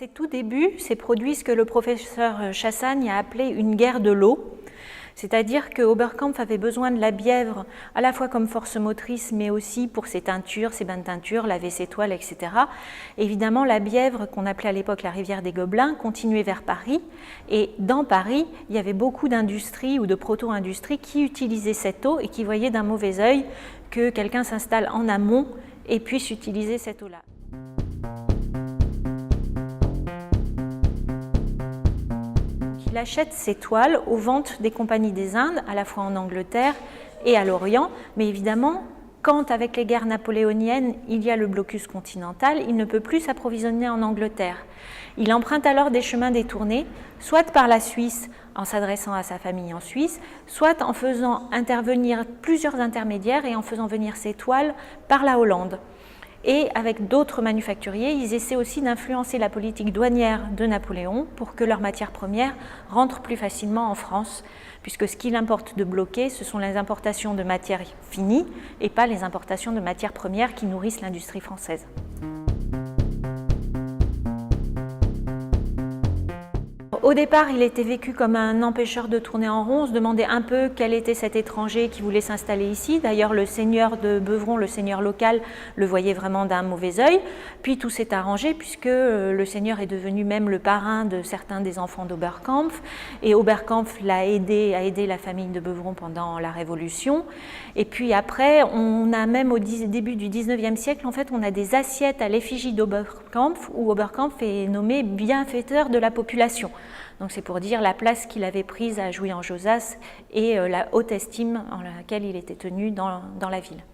ces tout débuts, s'est produit ce que le professeur Chassagne a appelé une guerre de l'eau. C'est-à-dire que Oberkampf avait besoin de la bièvre à la fois comme force motrice, mais aussi pour ses teintures, ses bains de teinture, laver ses toiles, etc. Évidemment, la bièvre, qu'on appelait à l'époque la rivière des Gobelins, continuait vers Paris. Et dans Paris, il y avait beaucoup d'industries ou de proto-industries qui utilisaient cette eau et qui voyaient d'un mauvais œil que quelqu'un s'installe en amont et puisse utiliser cette eau-là. Il achète ses toiles aux ventes des compagnies des Indes, à la fois en Angleterre et à l'Orient, mais évidemment, quand avec les guerres napoléoniennes, il y a le blocus continental, il ne peut plus s'approvisionner en Angleterre. Il emprunte alors des chemins détournés, soit par la Suisse en s'adressant à sa famille en Suisse, soit en faisant intervenir plusieurs intermédiaires et en faisant venir ses toiles par la Hollande. Et avec d'autres manufacturiers, ils essaient aussi d'influencer la politique douanière de Napoléon pour que leurs matières premières rentrent plus facilement en France, puisque ce qu'il importe de bloquer, ce sont les importations de matières finies et pas les importations de matières premières qui nourrissent l'industrie française. Au départ, il était vécu comme un empêcheur de tourner en rond. On se demandait un peu quel était cet étranger qui voulait s'installer ici. D'ailleurs, le seigneur de Beuvron, le seigneur local, le voyait vraiment d'un mauvais œil. Puis tout s'est arrangé puisque le seigneur est devenu même le parrain de certains des enfants d'Oberkampf. Et Oberkampf l'a aidé à aider la famille de Beuvron pendant la Révolution. Et puis après, on a même au début du 19e siècle, en fait, on a des assiettes à l'effigie d'Oberkampf où Oberkampf est nommé bienfaiteur de la population. Donc c'est pour dire la place qu'il avait prise à Jouy-en-Josas et la haute estime en laquelle il était tenu dans la ville.